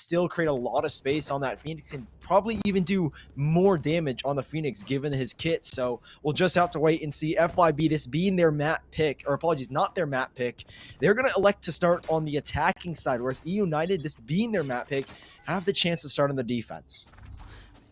still create a lot of space on that Phoenix and probably even do more damage on the Phoenix given his kit. So we'll just have to wait and see. FYB, this being their map pick, or apologies, not their map pick, they're going to elect to start on the attacking side, whereas EUNITED, this being their map pick, have the chance to start on the defense.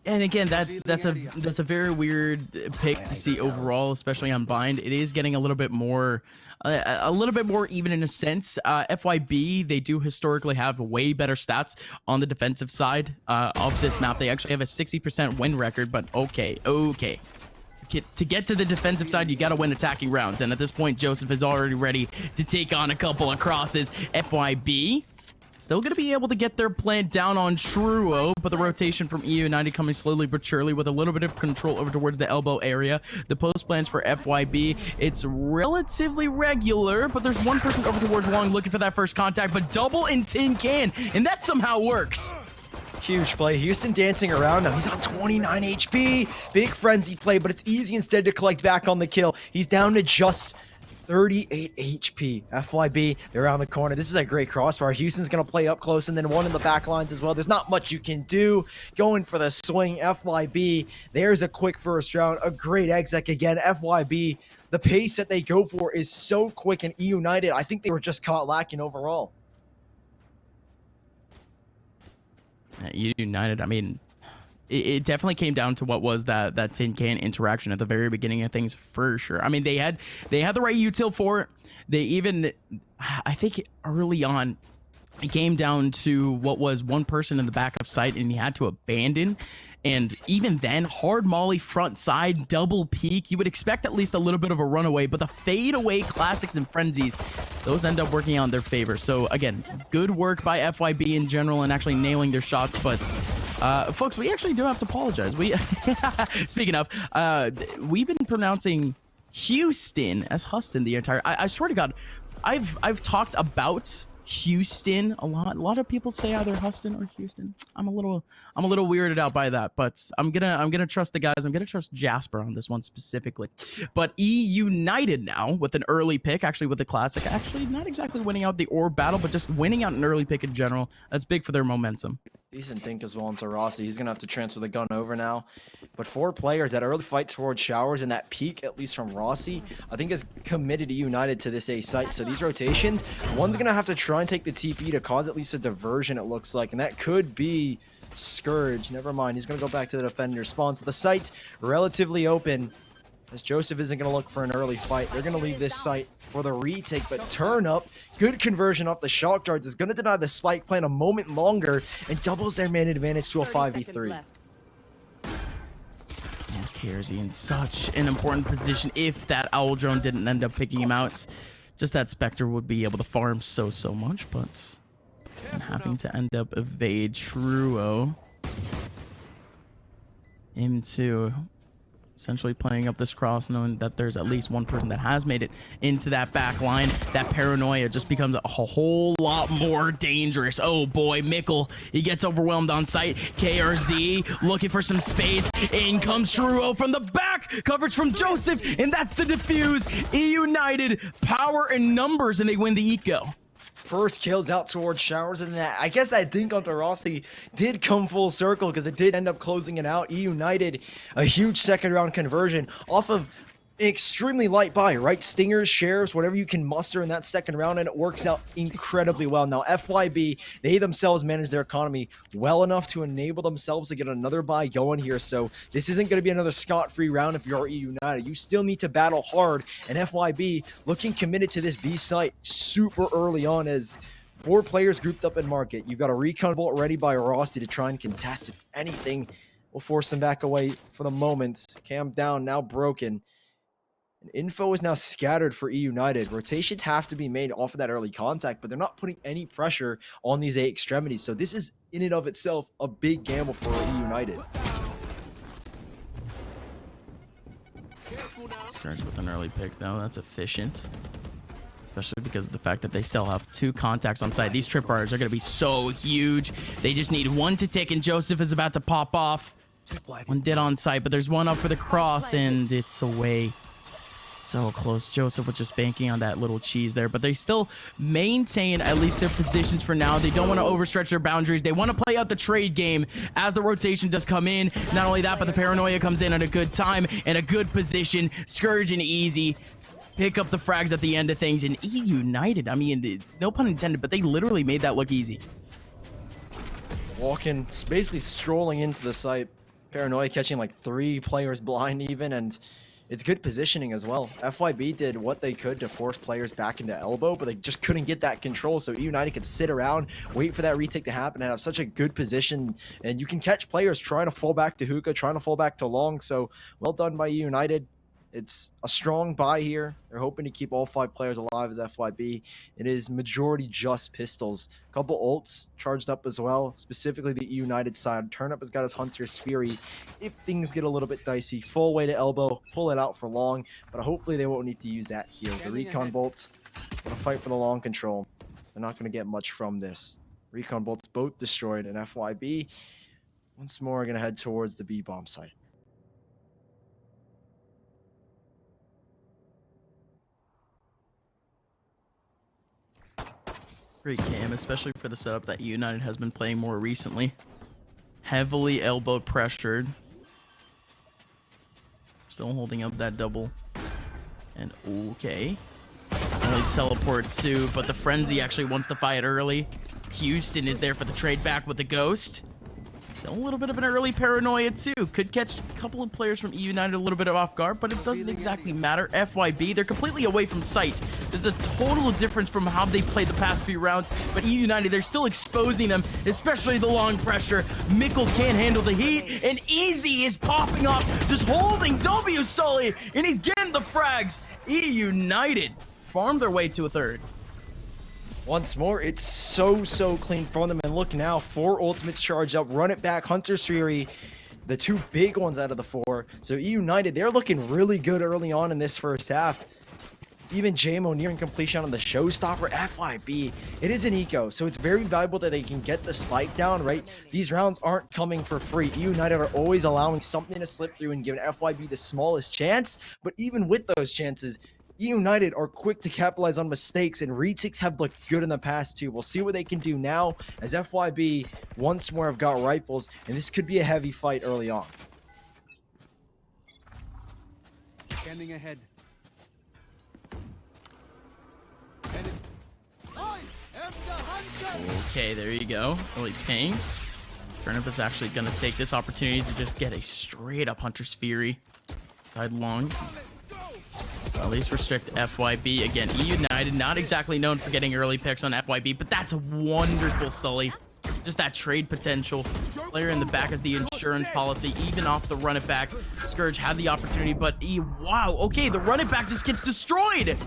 And again, that's a very weird pick to see overall, especially on Bind. It is getting a little bit more even in a sense. FYB, they do historically have way better stats on the defensive side of this map. They actually have a 60% win record, but okay. To get to the defensive side, you got to win attacking rounds. And at this point, Joseph is already ready to take on a couple of crosses. FYB still going to be able to get their plant down on Truo, but the rotation from EUNITED coming slowly but surely with a little bit of control over towards the elbow area. The post plans for FYB, it's relatively regular, but there's one person over towards Long looking for that first contact, but double in tin can, and that somehow works. Huge play. Houston dancing around now. He's on 29 HP. Big frenzy play, but it's easy instead to collect back on the kill. He's down to just 38 HP. FYB, they're around the corner. This is a great crossfire. Houston's going to play up close and then one in the back lines as well. There's not much you can do. Going for the swing, FYB. There's a quick first round. A great exec again. FYB, the pace that they go for is so quick, and EUNITED, I think they were just caught lacking overall. EUNITED, I mean, it definitely came down to what was that tin can interaction at the very beginning of things, for sure. I mean, they had the right util for it. They even, I think early on, it came down to what was one person in the back of sight and he had to abandon. And even then, hard molly front side, double peak. You would expect at least a little bit of a runaway, but the fade away classics and frenzies, those end up working out in their favor. So again, good work by FYB in general and actually nailing their shots. But folks, we actually do have to apologize. We speaking of, we've been pronouncing Houston as Huston the entire. I swear to God, I've talked about Houston a lot. A lot of people say either Huston or Houston. I'm a little weirded out by that, but I'm gonna trust the guys. I'm gonna trust Jasper on this one specifically. But EUNITED now with an early pick, actually with the classic, actually not exactly winning out the orb battle, but just winning out an early pick in general. That's big for their momentum. Decent think as well into Rossi. He's going to have to transfer the gun over now. But 4 players, that early fight towards Showers and that peak, at least from Rossi, I think is committed EUNITED to this A site. So these rotations, one's going to have to try and take the TP to cause at least a diversion, it looks like. And that could be Scourge. Never mind. He's going to go back to the defender. Spawns the site relatively open, as Joseph isn't going to look for an early fight. They're going to leave this site for the retake, but turn up. Good conversion off the shock darts is going to deny the spike plan a moment longer and doubles their man advantage to a 5v3. And KRZ in such an important position. If that owl drone didn't end up picking him out, just that Spectre would be able to farm so much, but having to end up evade Truo into essentially playing up this cross, knowing that there's at least one person that has made it into that back line. That paranoia just becomes a whole lot more dangerous. Oh boy, Mickle, he gets overwhelmed on site. KRZ looking for some space. In comes Truo from the back. Coverage from Joseph, and that's the defuse. EUNITED, power and numbers, and they win the eco. First kills out towards Showers, and that, I guess that dink onto Rossi did come full circle because it did end up closing it out. EUNITED, a huge second round conversion off of an extremely light buy, right? Stingers, Sheriffs, whatever you can muster in that second round, and it works out incredibly well. Now, FYB, they themselves manage their economy well enough to enable themselves to get another buy going here, so this isn't going to be another scot-free round if you're EUNITED. You still need to battle hard, and FYB looking committed to this B site super early on as 4 players grouped up in market. You've got a recon bolt ready by Rossi to try and contest if anything will force them back away for the moment. Cam down, now broken. And info is now scattered for EUNITED. Rotations have to be made off of that early contact, but they're not putting any pressure on these 8 extremities. So this is, in and of itself, a big gamble for EUNITED. Starts with an early pick, though. That's efficient. Especially because of the fact that they still have 2 contacts on site. These tripwires are going to be so huge. They just need one to tick, and Joseph is about to pop off. One dead on site, but there's one up for the cross, and it's away. So close. Joseph was just banking on that little cheese there, but they still maintain at least their positions for now. They don't want to overstretch their boundaries. They want to play out the trade game as the rotation does come in. Not only that, but the paranoia comes in at a good time and a good position. Scourge and Easy pick up the frags at the end of things. And EUNITED, I mean, no pun intended, but they literally made that look easy. Walking, basically strolling into the site. Paranoia catching like 3 players blind even, and it's good positioning as well. FYB did what they could to force players back into elbow, but they just couldn't get that control, so EUNITED could sit around, wait for that retake to happen, and have such a good position. And you can catch players trying to fall back to hookah, trying to fall back to long, so well done by EUNITED. It's a strong buy here. They're hoping to keep all 5 players alive as FYB. It is majority just pistols. A couple ults charged up as well, specifically the EUNITED side. Turnip has got his Hunter's Fury. If things get a little bit dicey, full way to elbow, pull it out for long, but hopefully they won't need to use that heal. The Recon bolts gonna fight for the long control. They're not gonna get much from this. Recon bolts both destroyed, and FYB once more are gonna head towards the B-bomb site. Great cam, especially for the setup that EUNITED has been playing more recently. Heavily elbow pressured. Still holding up that double. And okay. Only teleport too, but the Frenzy actually wants to fight early. Houston is there for the trade back with the Ghost. Still a little bit of an early paranoia too. Could catch a couple of players from EUNITED a little bit off guard, but it doesn't exactly matter. FYB, they're completely away from sight. There's a total difference from how they played the past few rounds, but EUNITED, they're still exposing them, especially the long pressure. Mickle can't handle the heat, and Easy is popping up, just holding W Sully, and he's getting the frags. EUNITED farm their way to a third. Once more, it's so clean from them. And look now, 4 ultimates charged up. Run it back, Hunter's Fury, the 2 big ones out of the 4. So EUNITED, they're looking really good early on in this first half. Even JMO nearing completion on the showstopper. FYB, it is an eco, so it's very valuable that they can get the spike down, right? These rounds aren't coming for free. EUNITED are always allowing something to slip through and giving FYB the smallest chance. But even with those chances, EUNITED are quick to capitalize on mistakes, and retakes have looked good in the past too. We'll see what they can do now, as FYB once more have got rifles, and this could be a heavy fight early on. Scanning ahead. Okay, there you go. Really ping. Turnip is actually going to take this opportunity to just get a straight up Hunter's Fury. Side long. At least restrict FYB. Again, EUNITED, not exactly known for getting early picks on FYB, but that's a wonderful Sully. Just that trade potential. Player in the back as the insurance policy, even off the run it back. Scourge had the opportunity, but wow, okay, the run it back just gets destroyed.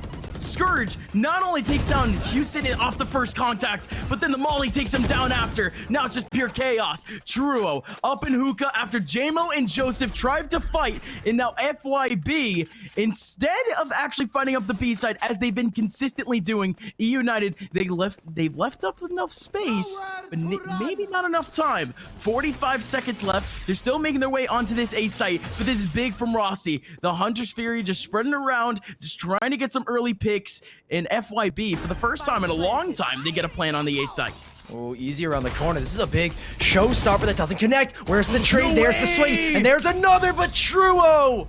Scourge not only takes down Houston off the first contact, but then the Molly takes him down after. Now it's just pure chaos. Truo up in hookah after JMO and Joseph tried to fight, and now FYB, instead of actually fighting up the B side as they've been consistently doing, EUNITED, they've left up enough space, but maybe not enough time. 45 seconds left. They're still making their way onto this A site, but this is big from Rossi. The Hunter's Fury just spreading around, just trying to get some early picks. In FYB, for the first time in a long time, they get a plan on the A site. Oh, Easy around the corner. This is a big showstopper that doesn't connect. Where's the trade? There's the swing, and there's another, but Truo,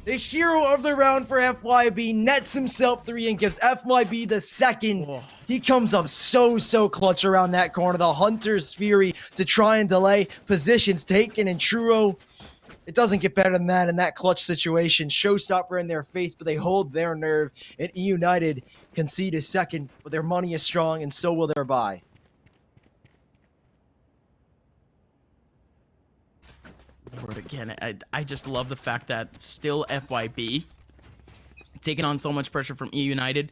the hero of the round for FYB, nets himself 3 and gives FYB the second. Oh. He comes up so clutch around that corner. The Hunter's Fury to try and delay. Positions taken, and Truo, it doesn't get better than that in that clutch situation. Showstopper in their face, but they hold their nerve. And EUNITED concede a second, but their money is strong, and so will their buy. Lord, again, I just love the fact that still FYB, taking on so much pressure from EUNITED,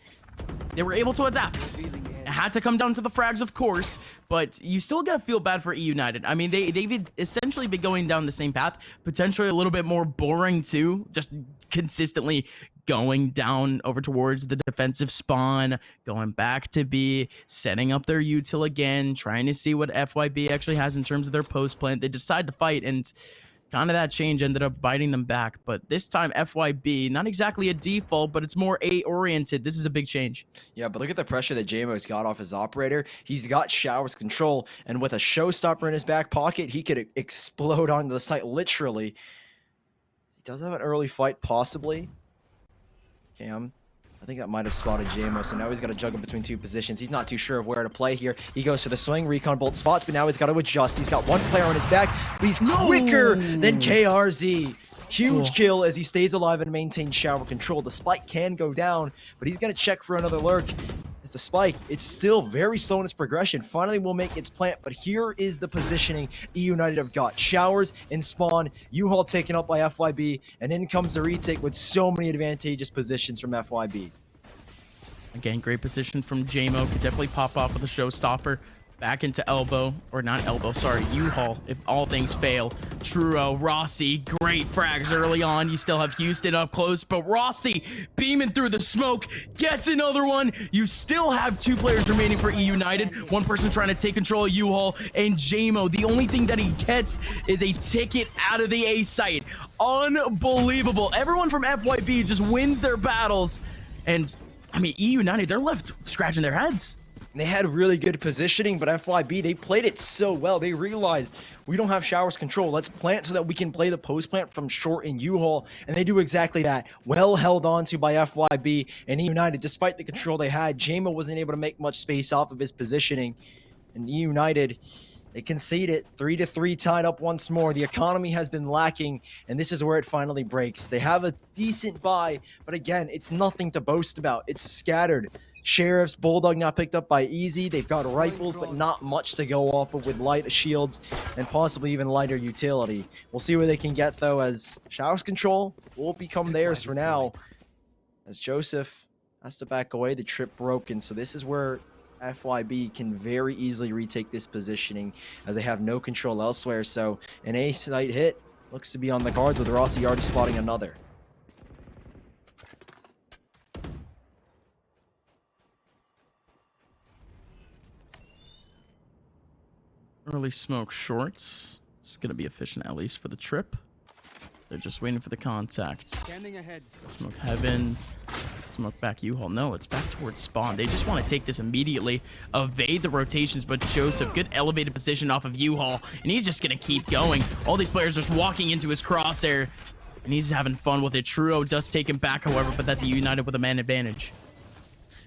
they were able to adapt. It had to come down to the frags, of course, but you still gotta feel bad for EUNITED. I mean, they've essentially been going down the same path, potentially a little bit more boring too, just consistently going down over towards the defensive spawn, going back to B, setting up their util again, trying to see what FYB actually has in terms of their post plant. They decide to fight, and kind of that change ended up biting them back. But this time, FYB, not exactly a default, but it's more A-oriented. This is a big change. Yeah, but look at the pressure that JMO's got off his operator. He's got Shower's control, and with a showstopper in his back pocket, he could explode onto the site literally. He does have an early fight, possibly. Cam, I think that might have spotted JMO, so now he's got to juggle between two positions. He's not too sure of where to play here. He goes to the swing, recon bolt spots, but now he's got to adjust. He's got one player on his back, but he's quicker than KRZ. Huge kill as he stays alive and maintains shower control. The spike can go down, but he's going to check for another lurk. As the spike, it's still very slow in its progression. Finally will make its plant, but here is the positioning EUNITED have got. Showers and spawn, U-Haul taken up by FYB, and in comes the retake with so many advantageous positions from FYB. Again, great position from JMO. Could definitely pop off with a showstopper. Back into elbow, or not elbow, sorry, U-Haul, if all things fail. Truo, Rossi, great frags early on. You still have Houston up close, but Rossi beaming through the smoke, gets another one. You still have 2 players remaining for EUNITED. One person trying to take control of U-Haul, and JMO, the only thing that he gets is a ticket out of the A site. Unbelievable. Everyone from FYB just wins their battles, and I mean, EUNITED, they're left scratching their heads. They had really good positioning, but FYB, they played it so well. They realized we don't have Showers control. Let's plant so that we can play the post plant from short and U-Haul, and they do exactly that. Well held onto by FYB and EUNITED. Despite the control they had, JMO wasn't able to make much space off of his positioning, and EUNITED, they concede it. 3-3 tied up once more. The economy has been lacking, and this is where it finally breaks. They have a decent buy, but again, it's nothing to boast about. It's scattered. Sheriff's, Bulldog not picked up by Easy. They've got rifles, but not much to go off of with light shields and possibly even lighter utility. We'll see where they can get, though, as Showers control will become theirs for now. As Joseph has to back away, the trip broken. So this is where FYB can very easily retake this positioning as they have no control elsewhere. So an A site hit looks to be on the cards with Rossi already spotting another. Early smoke shorts. It's going to be efficient, at least for the trip. They're just waiting for the contact. Standing ahead. Smoke heaven. Smoke back U-Haul. No, it's back towards spawn. They just want to take this immediately. Evade the rotations, but Joseph, good elevated position off of U-Haul. And he's just going to keep going. All these players just walking into his crosshair. And he's having fun with it. Truo does take him back, however, but that's a EUNITED with a man advantage.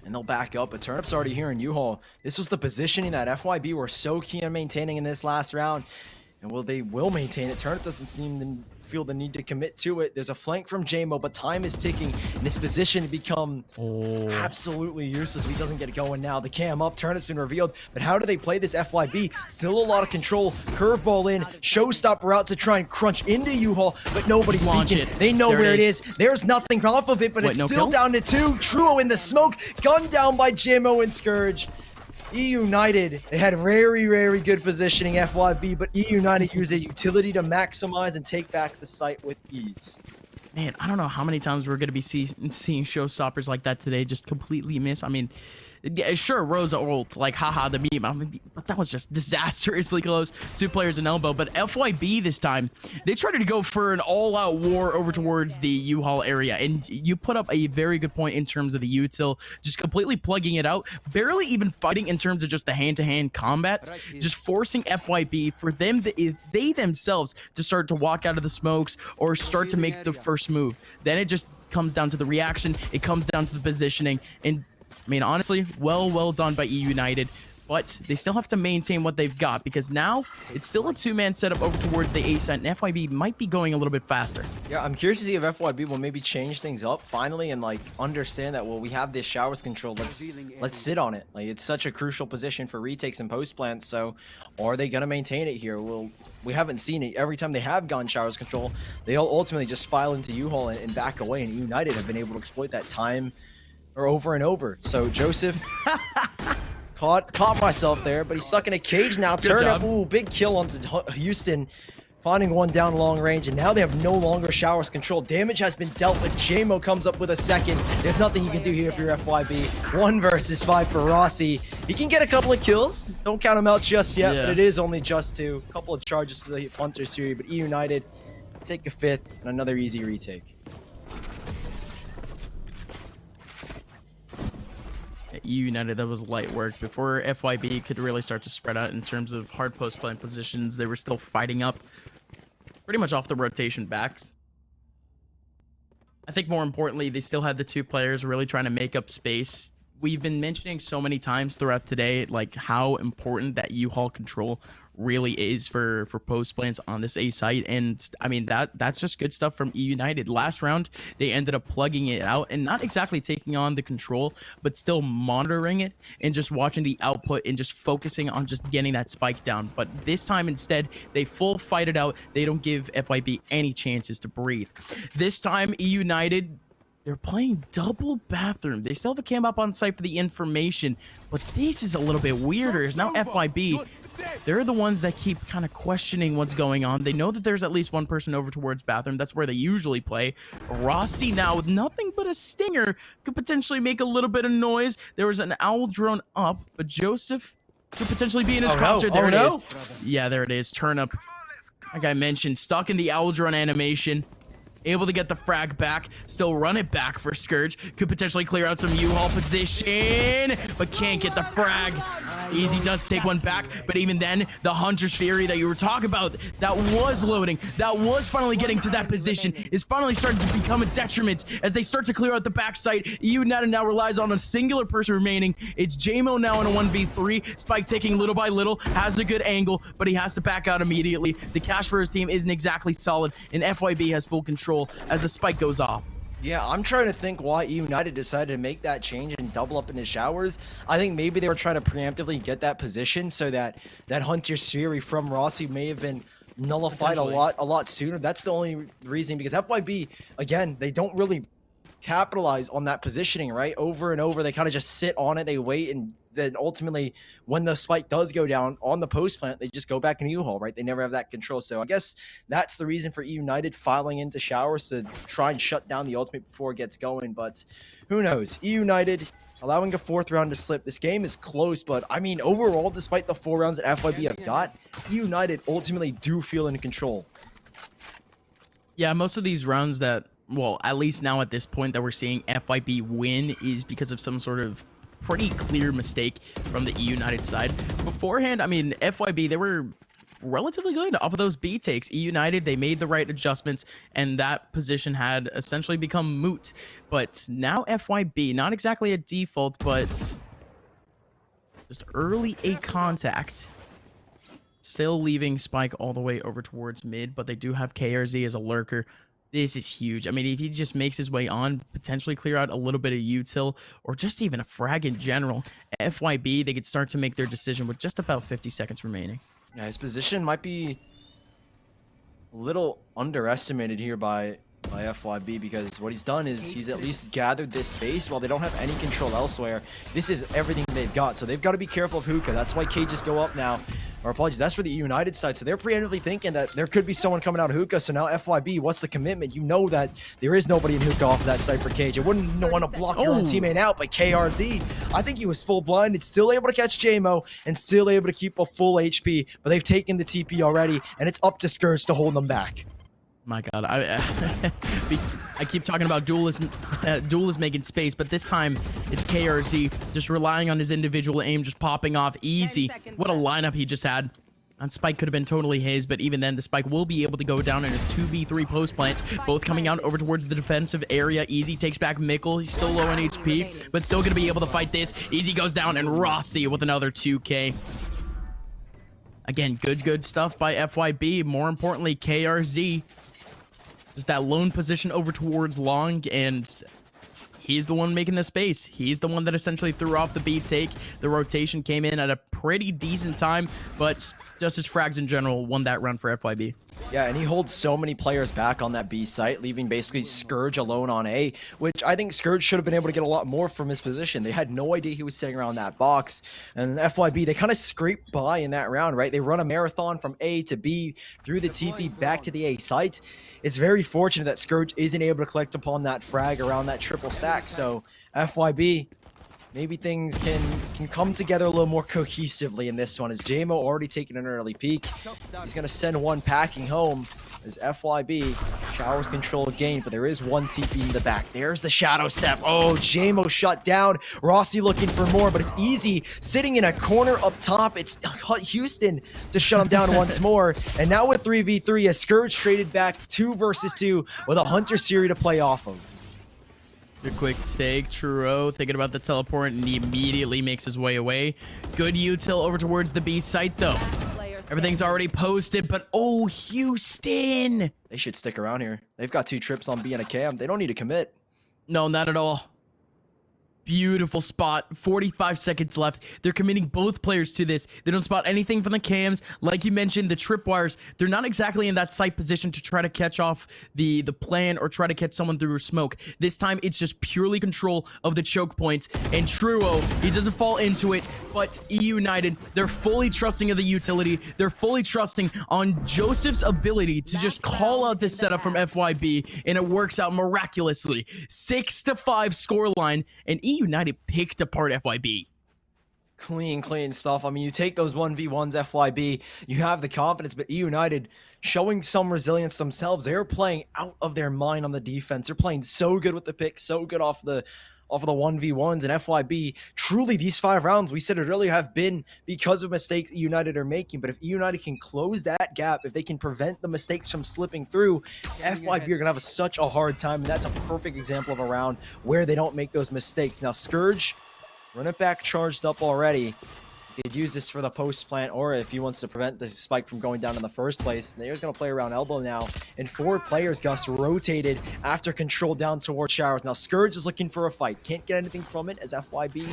And they'll back up, but Turnip's already here in U-Haul. This was the positioning that FYB were so keen on maintaining in this last round. And they will maintain it. Turnip doesn't seem to feel the need to commit to it. There's a flank from JMO, but time is ticking. And this position to become absolutely useless if he doesn't get it going now. The cam up, Turnip's been revealed. But how do they play this FYB? Still a lot of control. Curveball in, showstopper out to try and crunch into U-Haul, but nobody's speaking. They know where it is. There's nothing off of it, but it's still down to 2. Truo in the smoke, gunned down by JMO and Scourge. EUNITED, they had very, very good positioning, FYB, but EUNITED used a utility to maximize and take back the site with ease. Man, I don't know how many times we're going to be seeing showstoppers like that today just completely miss. I mean, yeah, sure, Rosa ult, like, haha, the meme. I mean, but that was just disastrously close. 2 players in elbow. But FYB this time, they tried to go for an all-out war over towards the U-Haul area. And you put up a very good point in terms of the util, just completely plugging it out, barely even fighting in terms of just the hand-to-hand combat, just forcing FYB for them, they themselves, to start to walk out of the smokes or start to make the first move. Then it just comes down to the reaction. It comes down to the positioning. And I mean, honestly, well done by EUNITED, but they still have to maintain what they've got because now it's still a 2-man setup over towards the A site, and FYB might be going a little bit faster. Yeah, I'm curious to see if FYB will maybe change things up finally and like understand that, well, we have this showers control. Let's sit on it. Like, it's such a crucial position for retakes and post plants. So, are they gonna maintain it here? Well, we haven't seen it. Every time they have gone showers control, they all ultimately just file into U-Haul and back away, and EUNITED have been able to exploit that time or over and over. So Joseph caught myself there, but he's stuck in a cage now. Turnip, ooh, big kill onto Houston, finding one down long range, and now they have no longer showers control. Damage has been dealt, but JMO comes up with a second. There's nothing you can do here if you're FYB. 1 versus 5 for Rossi. He can get a couple of kills. Don't count him out just yet, but it is only just 2. A couple of charges to the Hunters here, but EUNITED take a 5th, and another easy retake. EUNITED, that was light work. Before FYB could really start to spread out in terms of hard post playing positions, they were still fighting up pretty much off the rotation backs. I think more importantly, they still had the 2 players really trying to make up space. We've been mentioning so many times throughout today, like how important that U-Haul control really is for post plans on this A site. And I mean, that's just good stuff from EUNITED. Last round, they ended up plugging it out and not exactly taking on the control, but still monitoring it and just watching the output and just focusing on just getting that spike down. But this time instead, they full fight it out. They don't give FYB any chances to breathe. This time, EUNITED, they're playing double bathroom. They still have a cam up on site for the information, but this is a little bit weirder. Is now FYB, they're the ones that keep kind of questioning what's going on. They know that there's at least one person over towards bathroom. That's where they usually play. Rossi now with nothing but a stinger could potentially make a little bit of noise. There was an owl drone up, but Joseph could potentially be in his crosshair. There it is. Yeah, there it is. Turnip, like I mentioned, stuck in the owl drone animation. Able to get the frag back, still run it back for Scourge. Could potentially clear out some U-Haul position, but can't get the frag. Easy does take one back, but even then, the Hunter's Fury that you were talking about, that was loading, that was finally getting to that position, is finally starting to become a detriment as they start to clear out the backside. EUNITED now relies on a singular person remaining. It's JMO now in a 1v3. Spike taking little by little, has a good angle, but he has to back out immediately. The cash for his team isn't exactly solid, and FYB has full control as the spike goes off. Yeah, I'm trying to think why EUNITED decided to make that change and double up in the showers. I think maybe they were trying to preemptively get that position so that that Hunter's Fury from Rossi may have been nullified a lot sooner. That's the only reason, because FYB, again, they don't really capitalize on that positioning, right? Over and over, they kind of just sit on it, they wait, and then ultimately when the spike does go down on the post plant, they just go back in U-Haul, right? They never have that control. So I guess that's the reason for EUNITED filing into showers, to try and shut down the ultimate before it gets going. But who knows? EUNITED allowing a 4th round to slip. This game is close, but I mean, overall, despite the 4 rounds that FYB have got, EUNITED ultimately do feel in control. Yeah, most of these rounds that, well, at least now at this point that we're seeing FYB win is because of some sort of pretty clear mistake from the EUNITED side. Beforehand, I mean, FYB, they were relatively good off of those B takes. EUNITED, they made the right adjustments, and that position had essentially become moot. But now FYB, not exactly a default, but just early A contact. Still leaving Spike all the way over towards mid, but they do have KRZ as a lurker. This is huge. I mean, if he just makes his way on, potentially clear out a little bit of util, or just even a frag in general, FYB, they could start to make their decision with just about 50 seconds remaining. Yeah, his position might be a little underestimated here by FYB, because what he's done is he's at least gathered this space while they don't have any control elsewhere. This is everything they've got, so they've got to be careful of Hookah. That's why cages go up now. Or apologies, that's for the EUNITED side. So they're preemptively thinking that there could be someone coming out of Hookah. So now FYB, what's the commitment? You know that there is nobody in Hookah off of that side for Cage. It wouldn't want to block your own teammate out, but KRZ, I think he was full blinded, still able to catch JMO and still able to keep a full HP. But they've taken the TP already, and it's up to Scourge to hold them back. My God, I keep talking about duelist making space, but this time it's KRZ just relying on his individual aim, just popping off easy. What a lineup he just had. And Spike could have been totally his, but even then, the Spike will be able to go down in a 2v3 post plant, both coming out over towards the defensive area. Easy takes back Mickle. He's still low on HP, but still going to be able to fight this. Easy goes down, and Rossi with another 2K. Again, good stuff by FYB. More importantly, KRZ. Just that lone position over towards long, and he's the one making the space. He's the one that essentially threw off the B take. The rotation came in at a pretty decent time, but just his frags in general won that round for FYB. Yeah, and he holds so many players back on that B site, leaving basically Scourge alone on A, which I think Scourge should have been able to get a lot more from his position. They had no idea he was sitting around that box, and FYB, they kind of scraped by in that round, right? They run a marathon from A to B through the TP back to the A site. It's very fortunate that Scourge isn't able to collect upon that frag around that triple stack, so FYB, maybe things can come together a little more cohesively in this one, as JMO already taking an early peek. He's going to send one packing home. As FYB, Showers control again, but there is one TP in the back. There's the shadow step. Oh, JMO shut down. Rossi looking for more, but it's easy. Sitting in a corner up top, it's Houston to shut him down once more. And now with 3v3, a Scourge traded back 2 versus 2 with a Hunter Siri to play off of. A quick take, Truro thinking about the teleport, and he immediately makes his way away. Good util over towards the B site though. Everything's already posted, but oh, Houston! They should stick around here. They've got 2 trips on B and a cam. They don't need to commit. No, not at all. Beautiful spot. 45 seconds left. They're committing both players to this. They don't spot anything from the cams. Like you mentioned, the tripwires, they're not exactly in that site position to try to catch off the plan or try to catch someone through smoke. This time, it's just purely control of the choke points. And Truo, he doesn't fall into it, but EUNITED, they're fully trusting of the utility. They're fully trusting on Joseph's ability to just call out this setup from FYB, and it works out miraculously. 6-5 scoreline, and EUNITED picked apart FYB. Clean stuff. I mean, you take those 1v1s, FYB, you have the confidence, but EUNITED showing some resilience themselves. They're playing out of their mind on the defense. They're playing so good with the pick, so good off the 1v1s, and FYB, truly these 5 rounds, we said it earlier, have been because of mistakes EUNITED are making. But if EUNITED can close that gap, if they can prevent the mistakes from slipping through, FYB are gonna have such a hard time, and that's a perfect example of a round where they don't make those mistakes. Now Scourge, run it back charged up already. He could use this for the post plant, or if he wants to prevent the spike from going down in the first place. They're going to play around elbow now, and 4 players, Gus, rotated after control down towards Showers. Now Scourge is looking for a fight. Can't get anything from it as FYB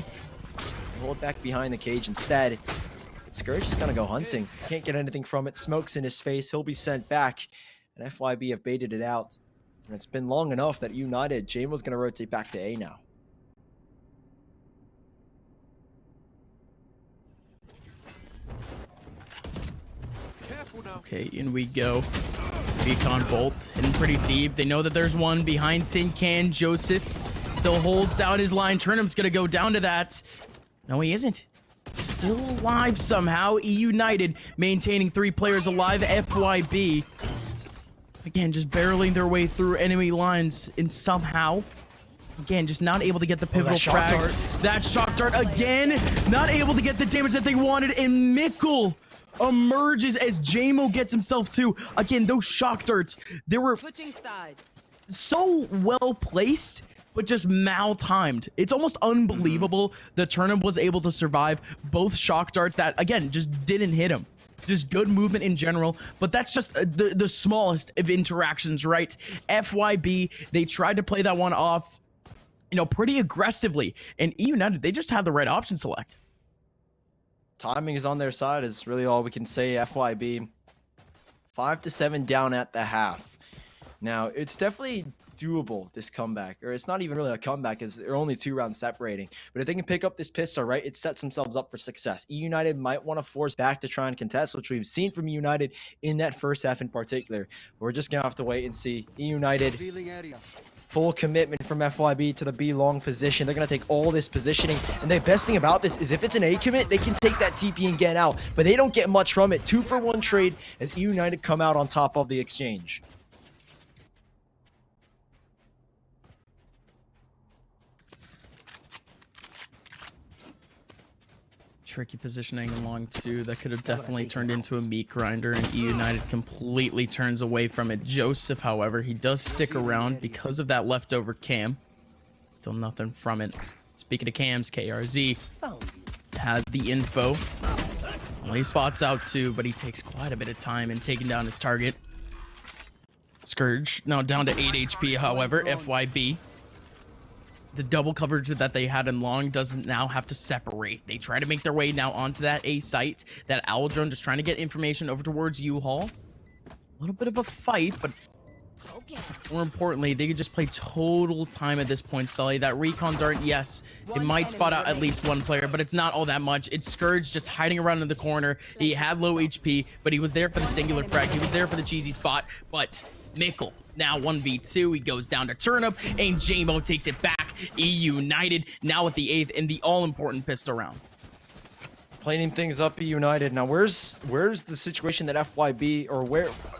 hold back behind the cage instead. Scourge is going to go hunting. Can't get anything from it. Smoke's in his face. He'll be sent back, and FYB have baited it out. And it's been long enough that EUNITED, JMO's going to rotate back to A now. Okay, in we go. Beacon Bolt hitting pretty deep. They know that there's one behind Tin Can. Joseph still holds down his line. Turnham's gonna go down to that. No, he isn't. Still alive somehow. EUNITED maintaining 3 players alive. FYB, again, just barreling their way through enemy lines, and somehow, again, just not able to get the pivotal frags. That shock dart again, not able to get the damage that they wanted, and Mikkel emerges as JMO gets himself too. Again, those shock darts, they were switching sides. So well placed, but just mal-timed. It's almost unbelievable that Turnham was able to survive both shock darts that, again, just didn't hit him. Just good movement in general, but that's just the smallest of interactions, right? FYB, they tried to play that one off, you know, pretty aggressively, and EUNITED, they just had the right option select. Timing is on their side is really all we can say. FYB 5-7 down at the half. Now it's definitely doable, this comeback, or it's not even really a comeback as they're only 2 rounds separating. But if they can pick up this pistol, right, it sets themselves up for success. EUNITED might want to force back to try and contest, which we've seen from EUNITED in that first half in particular. We're just gonna have to wait and see. EUNITED, full commitment from FYB to the B long position. They're going to take all this positioning. And the best thing about this is if it's an A commit, they can take that TP and get out. But they don't get much from it. 2-for-1 trade as EUNITED come out on top of the exchange. Tricky positioning along 2. That could have definitely turned into a meat grinder, and EUNITED completely turns away from it. Joseph, however, he does stick around because of that leftover cam. Still nothing from it. Speaking of cams, KRZ had the info. Well, he spots out 2, but he takes quite a bit of time in taking down his target. Scourge now down to 8 HP, however. FYB, the double coverage that they had in long doesn't now have to separate. They try to make their way now onto that A site. That owl drone just trying to get information over towards U-Haul. A little bit of a fight, but more importantly, they could just play total time at this point, Sully. That recon dart, yes, it might spot out at least 1 player, but it's not all that much. It's Scourge just hiding around in the corner. He had low HP, but he was there for the singular frag. He was there for the cheesy spot, but Mikkel, now 1v2, he goes down to Turnip, and JMO takes it back. EUNITED now with the 8th and the all-important pistol round. Cleaning things up at United. Now, where's the situation that FYB, or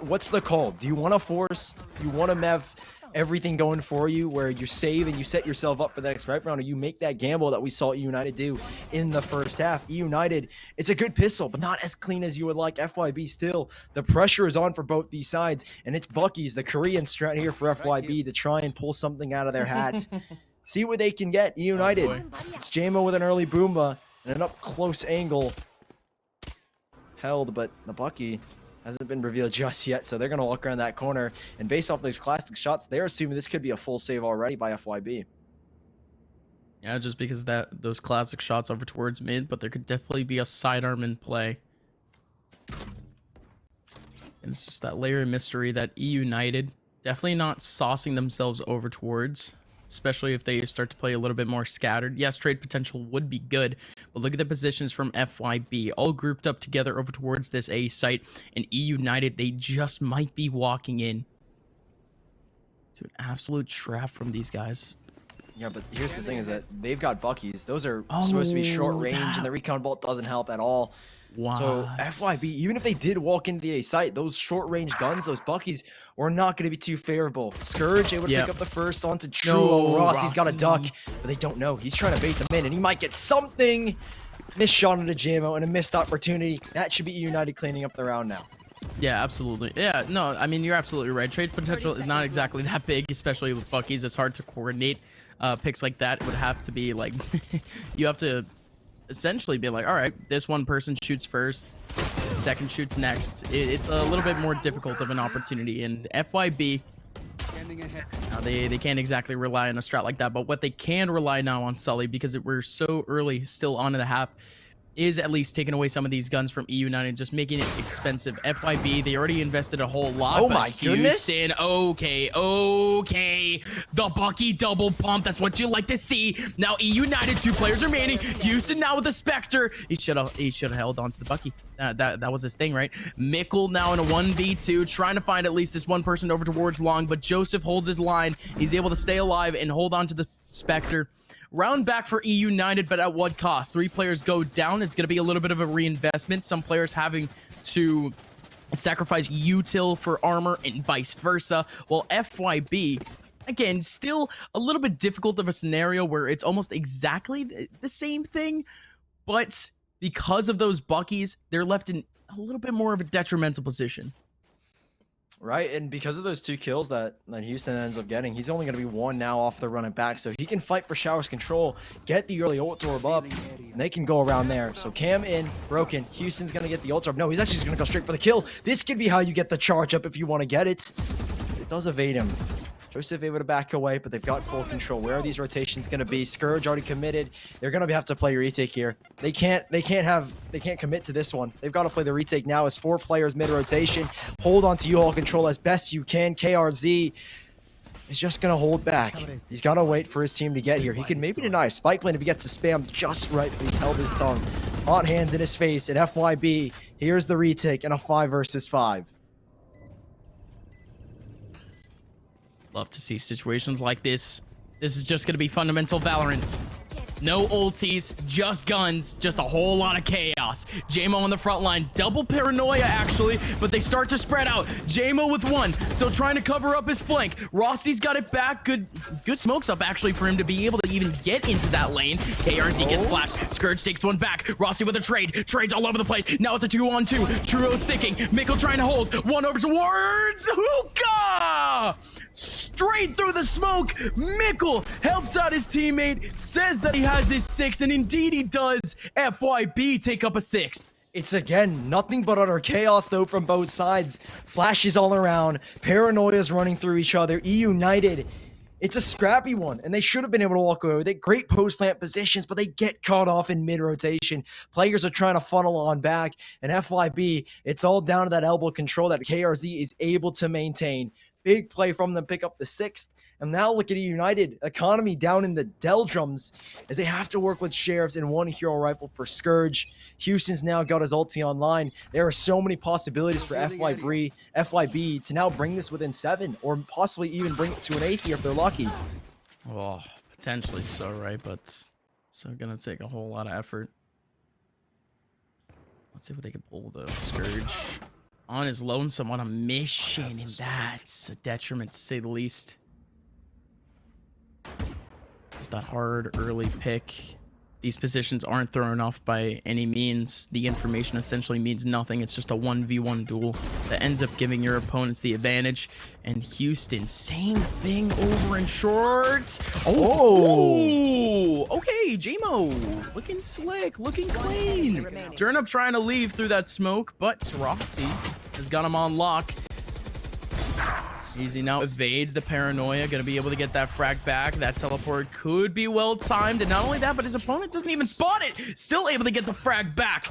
what's the call? Do you want to force, you want to have everything going for you where you save and you set yourself up for the next round, or you make that gamble that we saw United do in the first half? United, it's a good pistol, but not as clean as you would like. FYB still, the pressure is on for both these sides, and it's Bucky's, the Korean strat here for FYB to try and pull something out of their hats. See what they can get. United, it's JMO with an early Boomba and an up-close angle held, but the Bucky hasn't been revealed just yet, so they're going to walk around that corner, and based off those classic shots, they're assuming this could be a full save already by FYB. Yeah, just because those classic shots over towards mid, but there could definitely be a sidearm in play. And it's just that layer of mystery that EUNITED definitely not saucing themselves over towards, especially if they start to play a little bit more scattered. Yes, trade potential would be good, but look at the positions from FYB, all grouped up together over towards this A site, and EUNITED, they just might be walking in to an absolute trap from these guys. Yeah, but here's the thing is that they've got Buckies. Those are supposed to be short range, and the recon bolt doesn't help at all. Wow. So FYB, even if they did walk into the A site, those short range guns, those Buckies, were not going to be too favorable. Scourge able to pick up the first onto True. No, Rossi's got a duck, but they don't know. He's trying to bait them in, and he might get something. Missed shot into JMO and a missed opportunity. That should be United cleaning up the round now. Yeah, absolutely. Yeah, no, I mean, you're absolutely right. Trade potential is not exactly that big, especially with Buckies. It's hard to coordinate. Picks like that would have to be like, you have to essentially be like, all right, this one person shoots first, second shoots next. It's a little bit more difficult of an opportunity, and FYB, they can't exactly rely on a strat like that, but what they can rely now on Sully, because we're so early still on in the half, is at least taking away some of these guns from EUNITED and just making it expensive. FYB, they already invested a whole lot. Oh my goodness. Houston, okay. The Bucky double pump, that's what you like to see. Now EUNITED, 2 players remaining. Houston now with the Spectre. He should have held on to the Bucky. That was his thing, right? Mickle now in a 1v2, trying to find at least this one person over towards long, but Joseph holds his line. He's able to stay alive and hold on to the Spectre. Round back for EUNITED, but at what cost? 3 players go down. It's going to be a little bit of a reinvestment. Some players having to sacrifice util for armor and vice versa. While FYB, again, still a little bit difficult of a scenario where it's almost exactly the same thing, but because of those Buckies, they're left in a little bit more of a detrimental position. Right, and because of those 2 kills that Houston ends up getting, he's only going to be 1 now off the running back, so he can fight for Shower's control, get the early ult orb up, and they can go around there. So Cam in, broken. Houston's going to get the ult orb. No, he's actually just going to go straight for the kill. This could be how you get the charge up if you want to get it. It does evade him. Joseph able to back away, but they've got full control. Where are these rotations going to be? Scourge already committed. They're going to have to play retake here. They can't commit to this one. They've got to play the retake now as 4 players mid rotation. Hold on to U-Haul control as best you can. KRZ is just going to hold back. He's got to wait for his team to get here. He can maybe deny a spike plane if he gets the spam just right, but he's held his tongue. Hot hands in his face at FYB. Here's the retake and a 5 versus 5. Love to see situations like this. This is just going to be fundamental Valorant. No ultis, just guns, just a whole lot of chaos. JMO on the front line, double paranoia actually, but they start to spread out. JMO with 1, still trying to cover up his flank. Rossi's got it back. Good smokes up actually for him to be able to even get into that lane. KRZ gets flashed. Scourge takes 1 back. Rossi with a trade. Trades all over the place. Now it's a 2-on-2. Truro sticking. Mickle trying to hold. 1 over towards Hookah! Straight through the smoke. Mickle helps out his teammate, says that he has his 6, and indeed he does. FYB take up a 6th. It's again nothing but utter chaos though from both sides. Flashes all around, paranoia's running through each other. EUNITED, it's a scrappy one, and they should have been able to walk away with it. Great post plant positions, but they get caught off in mid rotation. Players are trying to funnel on back, and FYB, it's all down to that elbow control that KRZ is able to maintain. Big play from them, pick up the 6th. And now look at United economy down in the Deldrums as they have to work with Sheriffs and 1 hero rifle for Scourge. Houston's now got his ulti online. There are so many possibilities for FYB to now bring this within 7 or possibly even bring it to an 8th here if they're lucky. Oh, potentially so, right? But it's gonna take a whole lot of effort. Let's see if they can pull the Scourge on his lonesome on a mission, and that's a detriment to say the least. Just that hard early pick. These positions aren't thrown off by any means. The information essentially means nothing. It's just a 1v1 duel that ends up giving your opponents the advantage. And Houston, same thing over in shorts. Oh, okay, JMO, looking slick, looking clean. Turn up trying to leave through that smoke, but Rossi has got him on lock. Easy now evades the paranoia, gonna be able to get that frag back. That teleport could be well timed, and not only that, but his opponent doesn't even spot it. Still able to get the frag back.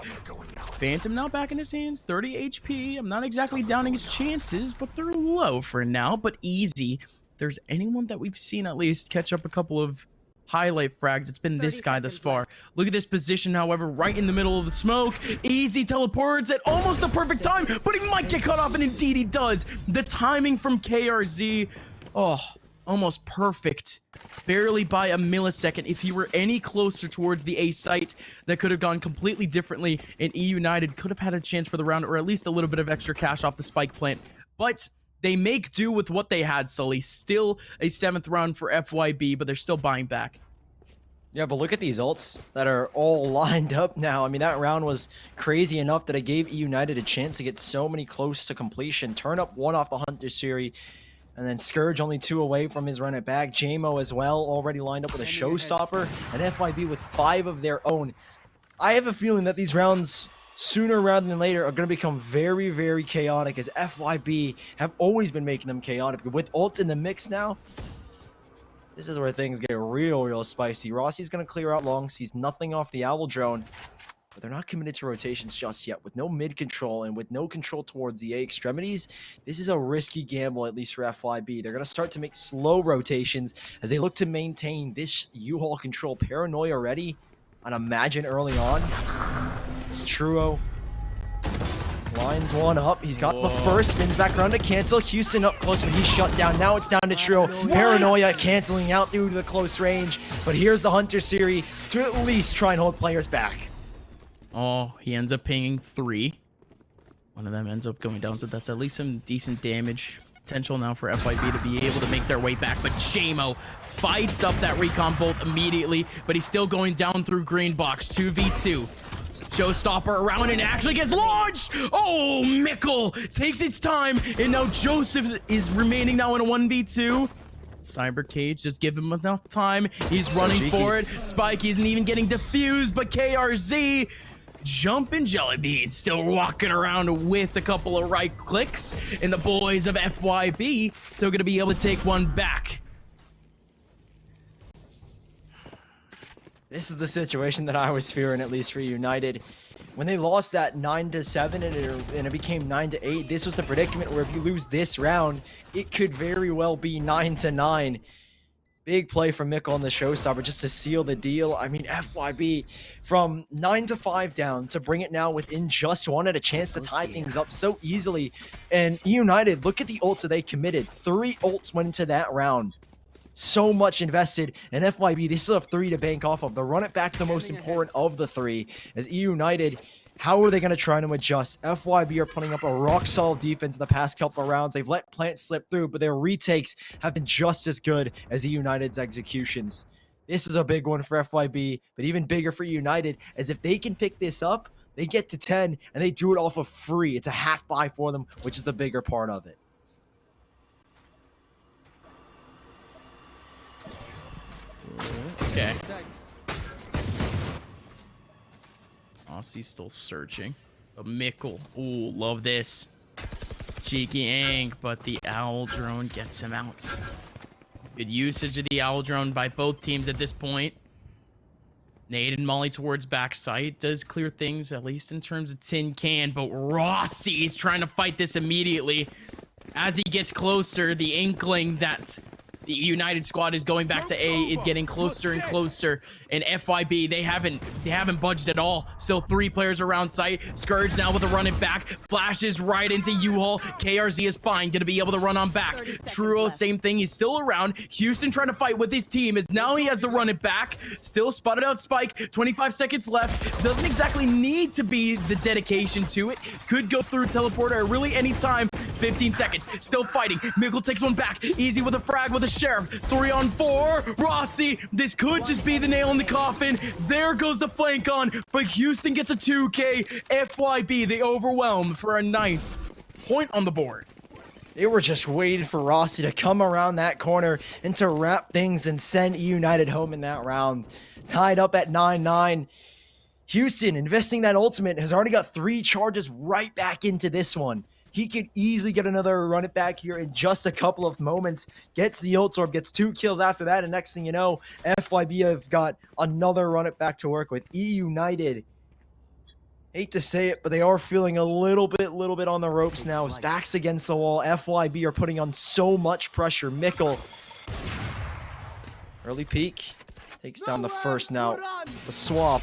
Phantom now back in his hands, 30 HP. I'm not exactly downing his chances, but they're low for now, but easy. If there's anyone that we've seen at least catch up a couple of highlight frags, it's been this guy thus far. Look at this position, however, right in the middle of the smoke. Easy teleports at almost the perfect time, but he might get cut off, and indeed he does. The timing from KRZ, oh, almost perfect. Barely by a millisecond. If you were any closer towards the A site, that could have gone completely differently, and EUNITED could have had a chance for the round, or at least a little bit of extra cash off the spike plant. But they make do with what they had, Sully. Still a 7th round for FYB, but they're still buying back. Yeah, but look at these ults that are all lined up now. I mean, that round was crazy enough that it gave EUNITED a chance to get so many close to completion. Turn up 1 off the Hunter series, and then Scourge only 2 away from his run it back. JMO as well, already lined up with a showstopper, and FYB with 5 of their own. I have a feeling that these rounds, sooner rather than later, are going to become very, very chaotic, as FYB have always been making them chaotic. With ult in the mix now, this is where things get real spicy. Rossi's going to clear out long, sees nothing off the Owl drone, but they're not committed to rotations just yet. With no mid control and with no control towards the A extremities, this is a risky gamble, at least for FYB. They're going to start to make slow rotations as they look to maintain this U-Haul control. Paranoia ready on Imagine early on. It's Truo. Lines 1 up. He's got the first. Spins back around to cancel. Houston up close, but he's shut down. Now it's down to Truo. Paranoia canceling out through the close range. But here's the Hunter series to at least try and hold players back. Oh, he ends up pinging 3. One of them ends up going down, so that's at least some decent damage potential now for FYB to be able to make their way back. But JMO fights up that recon bolt immediately, but he's still going down through green box. 2v2. Showstopper around and actually gets launched. Oh, Mickle takes its time, and now Joseph is remaining now in a 1v2. Cyber Cage, just give him enough time. He's running for it. Spike isn't even getting defused, but KRZ, Jumpin' Jelly Bean, still walking around with a couple of right clicks, and the boys of FYB still gonna be able to take one back. This is the situation that I was fearing, at least for United. When they lost that 9-7 and it became 9-8, this was the predicament where if you lose this round, it could very well be 9-9. Big play from Mickle on the showstopper just to seal the deal. I mean, FYB from 9-5 down to bring it now within just 1, had a chance to tie things up so easily. And United, look at the ults that they committed. 3 ults went into that round. So much invested, and FYB, they still have 3 to bank off of. The run it back, the most important of the 3. As EUNITED, how are they going to try to adjust? FYB are putting up a rock-solid defense in the past couple of rounds. They've let Plant slip through, but their retakes have been just as good as EUNITED's executions. This is a big one for FYB, but even bigger for United, as if they can pick this up, they get to 10, and they do it off of free. It's a half buy for them, which is the bigger part of it. Okay. Aussie's still searching. But Mickle, ooh, love this. Cheeky Ang, but the Owl drone gets him out. Good usage of the Owl drone by both teams at this point. Nade and Molly towards backside does clear things, at least in terms of tin can, but Rossi's trying to fight this immediately. As he gets closer, the inkling that The United squad is going back to A, is getting closer and closer. And FYB, they haven't budged at all. Still 3 players around site. Scourge now with a run it back. Flashes right into U-Haul. KRZ is fine, gonna be able to run on back. Truo, same thing, he's still around. Houston trying to fight with his team as now he has to run it back. Still spotted out Spike, 25 seconds left. Doesn't exactly need to be the dedication to it. Could go through teleporter at really any time. 15 seconds, still fighting. Mickle takes one back. Easy with a frag with a Sheriff. 3 on 4. Rossi, this could just be the nail in the coffin. There goes the flank on, but Houston gets a 2K. FYB, they overwhelm for a 9th point on the board. They were just waiting for Rossi to come around that corner and to wrap things and send United home in that round. Tied up at 9-9. Houston, investing that ultimate, has already got 3 charges right back into this one. He could easily get another run it back here in just a couple of moments. Gets the ult orb, gets 2 kills after that, and next thing you know, FYB have got another run it back to work with. EUNITED, hate to say it, but they are feeling a little bit on the ropes now. His back's against the wall. FYB are putting on so much pressure. Mickle, early peek, takes down the first. Now, the swap.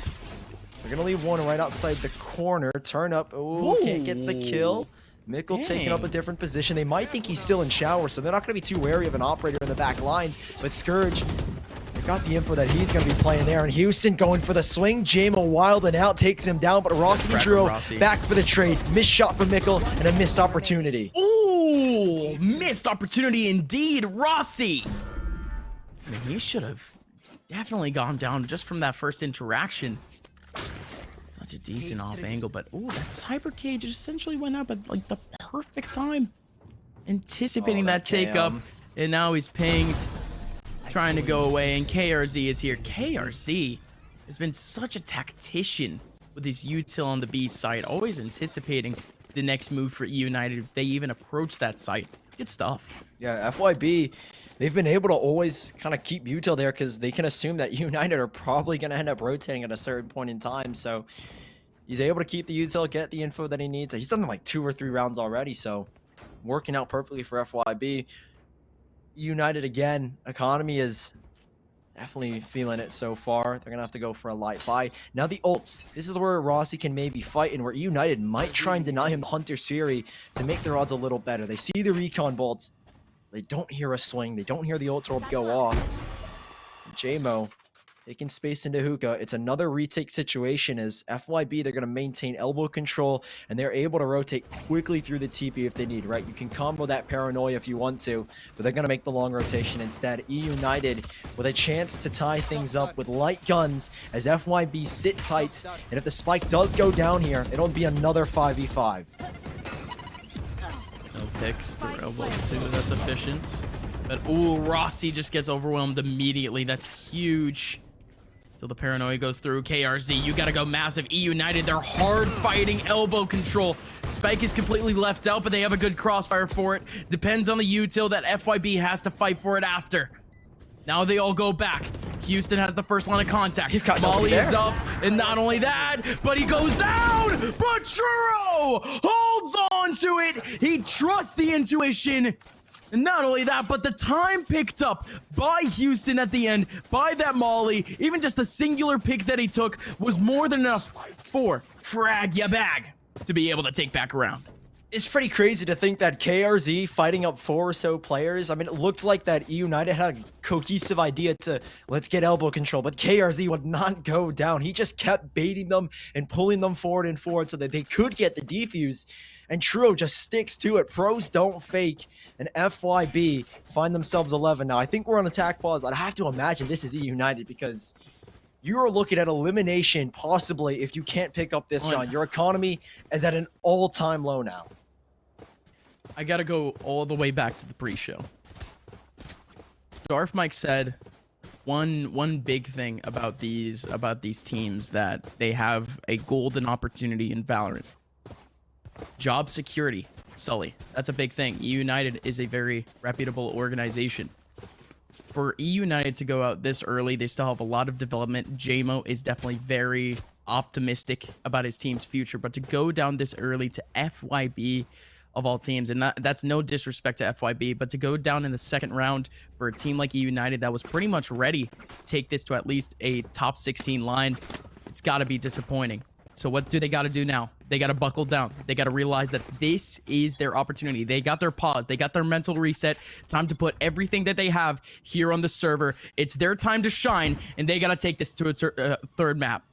They're going to leave one right outside the corner. Turn up. Oh, can't get the kill. Mickle taking up a different position. They might think he's still in shower, so they're not going to be too wary of an operator in the back lines. But Scourge, they got the info that he's going to be playing there. And Houston going for the swing. Jamo wild and out, takes him down. But Rossi and Drew back for the trade. Missed shot from Mickle and a missed opportunity. Ooh, missed opportunity indeed. Rossi. I mean, he should have definitely gone down just from that first interaction. Such a decent off angle, but ooh, that cyber cage essentially went up at like the perfect time. Anticipating that take up, and now he's pinged, trying to go away, and KRZ is here. KRZ has been such a tactician with his util on the B site, always anticipating the next move for EUNITED if they even approach that site. Good stuff. Yeah, FYB, they've been able to always kind of keep util there because they can assume that United are probably going to end up rotating at a certain point in time. So he's able to keep the util, get the info that he needs. He's done like 2 or 3 rounds already, so working out perfectly for FYB. United again, economy is definitely feeling it so far. They're going to have to go for a light buy. Now the ults. This is where Rossi can maybe fight and where United might try and deny him Hunter's Fury to make their odds a little better. They see the recon bolts. They don't hear a swing. They don't hear the ult orb go off. Jamo taking space into hookah. It's another retake situation as FYB, they're going to maintain elbow control, and they're able to rotate quickly through the TP if they need, right? You can combo that paranoia if you want to, but they're going to make the long rotation instead. EUNITED with a chance to tie things up with light guns as FYB sit tight, and if the spike does go down here, it'll be another 5v5. No picks through elbow too, that's efficient. But ooh, Rossi just gets overwhelmed immediately. That's huge. So the paranoia goes through. KRZ, you gotta go massive. EUNITED, they're hard fighting elbow control. Spike is completely left out, but they have a good crossfire for it. Depends on the util that FYB has to fight for it after. Now they all go back. Houston has the first line of contact. Molly is up, and not only that, but he goes down! But Churro holds on to it! He trusts the intuition. And not only that, but the time picked up by Houston at the end, by that Molly, even just the singular pick that he took was more than enough for frag ya bag to be able to take back around. It's pretty crazy to think that KRZ fighting up 4 or so players. I mean, it looked like that EUNITED had a cohesive idea to let's get elbow control, but KRZ would not go down. He just kept baiting them and pulling them forward and forward so that they could get the defuse. And True just sticks to it. Pros don't fake. And FYB find themselves 11 now. I think we're on attack pause. I'd have to imagine this is EUNITED because you're looking at elimination possibly if you can't pick up this round. Your economy is at an all-time low now. I gotta go all the way back to the pre-show. Darth Mike said one big thing about these teams that they have a golden opportunity in Valorant. Job security, Sully. That's a big thing. EUNITED is a very reputable organization. For EUNITED to go out this early, they still have a lot of development. Jamo is definitely very optimistic about his team's future, but to go down this early to FYB, of all teams. And that's no disrespect to FYB, but to go down in the second round for a team like EUNITED that was pretty much ready to take this to at least a top 16 line, it's got to be disappointing. So what do they got to do now? They got to buckle down. They got to realize that this is their opportunity. They got their pause. They got their mental reset. Time to put everything that they have here on the server. It's their time to shine, and they got to take this to a third map.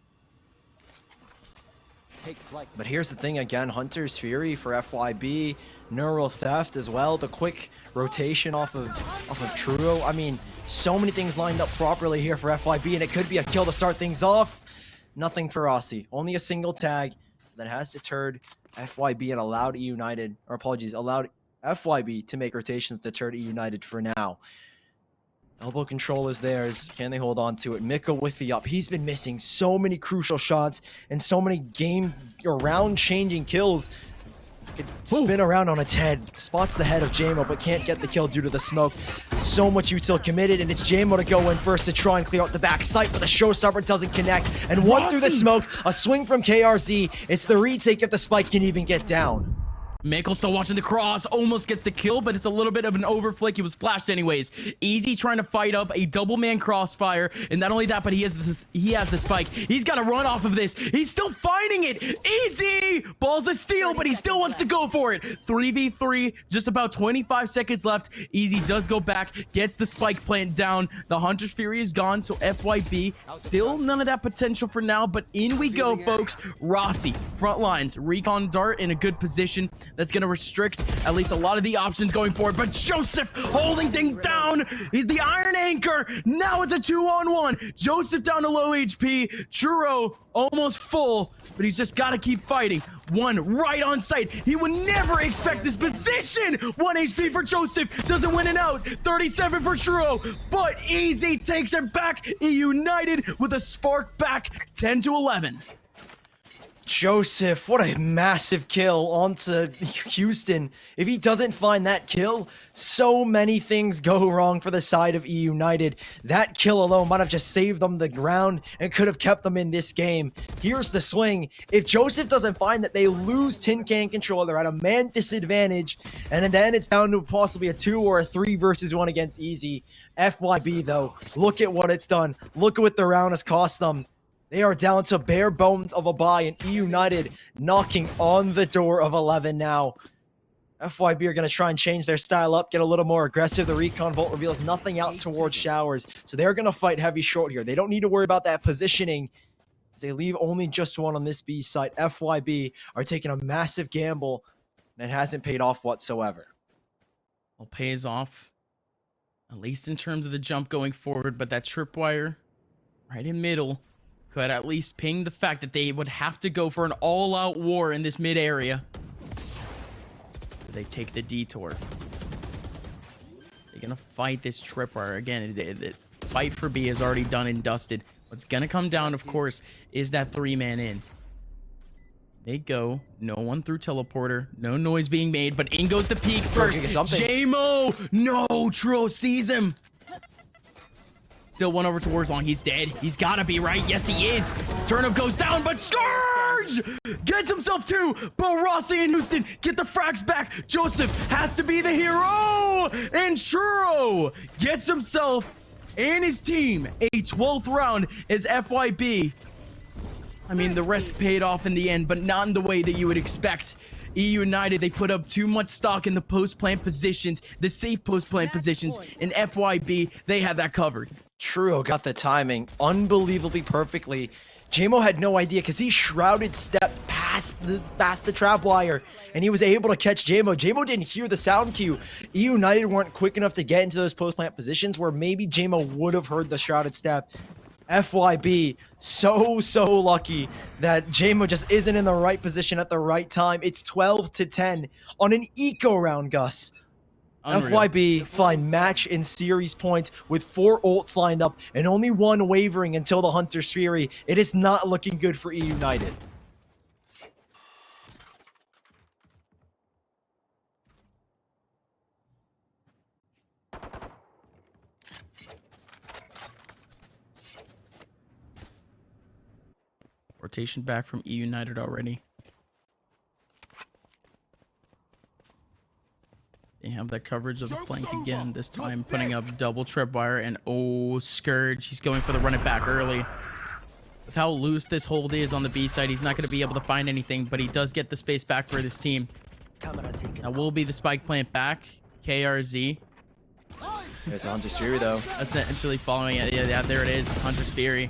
But here's the thing again, Hunter's Fury for FYB, Neural Theft as well, the quick rotation off of Truro. I mean, so many things lined up properly here for FYB, and it could be a kill to start things off. Nothing for Aussie. Only a single tag that has deterred FYB and allowed EUNITED, or apologies, allowed FYB to make rotations, deterred EUNITED for now. Elbow control is theirs. Can they hold on to it? Mika with the up. He's been missing so many crucial shots and so many game or round-changing kills. Could spin around on its head. Spots the head of JMO, but can't get the kill due to the smoke. So much util committed, and it's JMO to go in first to try and clear out the back site, but the showstopper doesn't connect. And one through the smoke, a swing from KRZ. It's the retake if the spike can even get down. Michael still watching the cross, almost gets the kill, but it's a little bit of an overflick. He was flashed anyways. Easy trying to fight up a double man crossfire, and not only that, but he has the spike. He's got to run off of this. He's still finding it. Easy balls of steel, but he still wants to go for it. 3v3, just about 25 seconds left. Easy does go back, gets the spike plant down. The Hunter's Fury is gone, so FYB still none of that potential for now, but in we go, folks. Rossi, front lines, recon dart in a good position. That's going to restrict at least a lot of the options going forward. But Joseph holding things down. He's the iron anchor. Now it's a 2-on-1. Joseph down to low HP. Truro almost full, but he's just got to keep fighting. One right on sight. He would never expect this position. 1 HP for Joseph. Doesn't win it out. 37 for Truro, but Easy takes it back. EUNITED with a spark back. 10-11. Joseph, what a massive kill onto Houston. If he doesn't find that kill, so many things go wrong for the side of EUNITED. That kill alone might have just saved them the ground and could have kept them in this game. Here's the swing. If Joseph doesn't find that, they lose tin can control. They're at a man disadvantage, and then it's down to possibly a 2 or a 3 versus 1 against Easy. FYB, though, look at what it's done. Look at what the round has cost them. They are down to bare bones of a bye, and EUNITED knocking on the door of 11 now. FYB are going to try and change their style up, get a little more aggressive. The recon vault reveals nothing out towards showers, so they're going to fight heavy short here. They don't need to worry about that positioning, as they leave only just one on this B site. FYB are taking a massive gamble, and it hasn't paid off whatsoever. Well, pays off, at least in terms of the jump going forward, but that tripwire right in middle could at least ping the fact that they would have to go for an all-out war in this mid area. They take the detour. They're gonna fight this tripwire again. The fight for B is already done and dusted. What's gonna come down, of course, is that 3-man in. They go, no one through teleporter, no noise being made, but in goes the peak first. JMO, no, Truro sees him. Still one over towards Long. He's dead. He's gotta be, right? Yes, he is. Turnip goes down, but Scourge gets himself 2. But Rossi and Houston get the frags back. Joseph has to be the hero. And Truro gets himself and his team a 12th round as FYB. I mean, the risk paid off in the end, but not in the way that you would expect. EUNITED, they put up too much stock in the post-plant positions, the safe post-plant positions. In FYB, they had that covered. Truro got the timing unbelievably perfectly. JMO had no idea because he shrouded stepped past the trap wire, and he was able to catch JMO. JMO didn't hear the sound cue. EUNITED weren't quick enough to get into those post-plant positions where maybe JMO would have heard the shrouded step. FYB, so lucky that JMO just isn't in the right position at the right time. It's 12-10 on an eco round, Gus. Unreal. FYB find match in series point with 4 ults lined up and only 1 wavering until the Hunter's Fury. It is not looking good for EUNITED. Rotation back from EUNITED already. They have that coverage of the flank again, this time putting up double tripwire, and oh, Scourge, he's going for the run it back early. With how loose this hold is on the B side, he's not going to be able to find anything, but he does get the space back for this team. That will be the spike plant back. KRZ. There's Hunter's Fury, though. Essentially following it. Yeah, there it is. Hunter's Fury.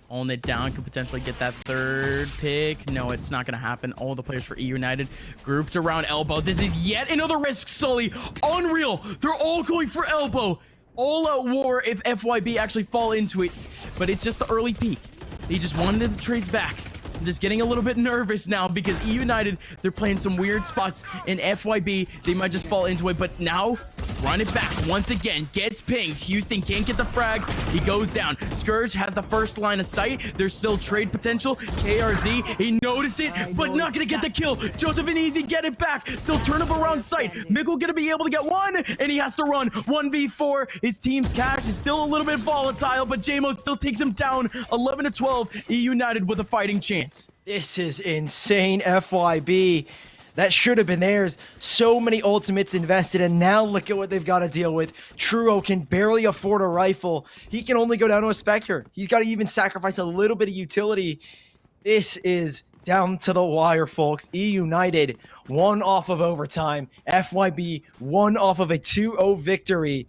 Holding it down, could potentially get that third pick. No, it's not going to happen. All the players for EUNITED grouped around elbow. This is yet another risk, Sully. Unreal. They're all going for elbow. All out war if FYB actually fall into it. But it's just the early peak. They just wanted the trades back. I'm just getting a little bit nervous now because EUNITED, they're playing some weird spots. In FYB, they might just fall into it. But now, run it back once again. Gets pinged. Houston can't get the frag. He goes down. Scourge has the first line of sight. There's still trade potential. KRZ, he noticed it, but not going to get the kill. Joseph and Easy get it back. Still turn up around sight. Mikkel going to be able to get one, and he has to run 1v4. His team's cash is still a little bit volatile, but JMO still takes him down 11-12. EUNITED with a fighting chance. This is insane, FYB. That should have been theirs. So many ultimates invested, and now look at what they've got to deal with. Truro can barely afford a rifle. He can only go down to a Spectre. He's got to even sacrifice a little bit of utility. This is down to the wire, folks. EUNITED, one off of overtime. FYB, one off of a 2-0 victory.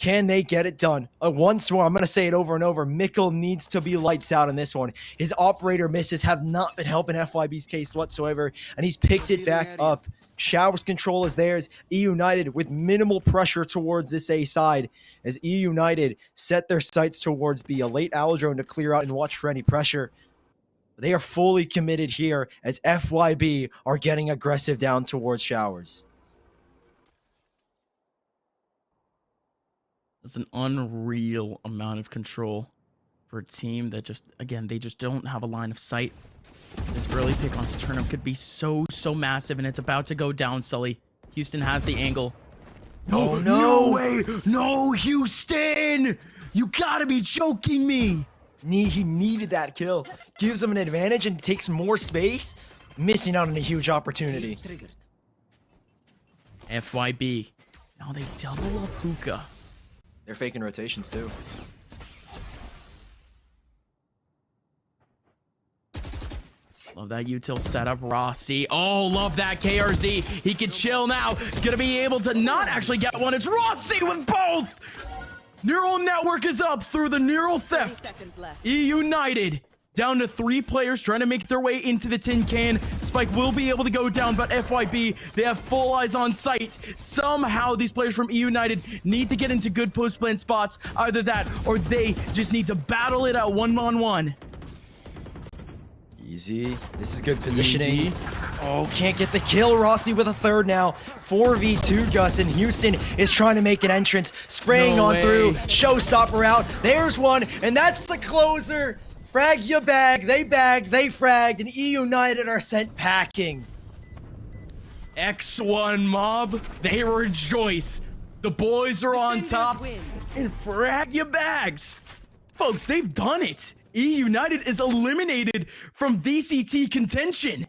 Can they get it done? Once more, I'm going to say it over and over. Mikkel needs to be lights out in this one. His operator misses have not been helping FYB's case whatsoever, and he's picked it back up. Showers control is theirs. EUNITED with minimal pressure towards this A side as EUNITED set their sights towards B. A late owl drone to clear out and watch for any pressure. They are fully committed here as FYB are getting aggressive down towards Showers. It's an unreal amount of control for a team that just, again, they just don't have a line of sight. This early pick onto Turnip could be so massive, and it's about to go down, Sully. Houston has the angle. Oh, no. No way! No, Houston! You gotta be joking me! He needed that kill. Gives him an advantage and takes more space. Missing out on a huge opportunity. FYB. Now they double up Hookah. They're faking rotations too. Love that util setup, Rossi. Oh, love that KRZ. He can chill now. Gonna be able to not actually get one. It's Rossi with both. Neural network is up through the neural theft. EUNITED down to 3 players trying to make their way into the tin can. Spike will be able to go down, but FYB, they have full eyes on sight. Somehow these players from EUNITED need to get into good post-plant spots. Either that or they just need to battle it at one-on-one. Easy. This is good positioning. Easy. Oh, can't get the kill. Rossi with a third now. 4v2 Gus, and Houston is trying to make an entrance. Spraying on through. Showstopper out. There's one, and that's the closer. Frag your bag. They bagged, they fragged, and EUNITED are sent packing. X1 mob, they rejoice. The boys are on top, and frag your bags. Folks, they've done it. EUNITED is eliminated from VCT contention.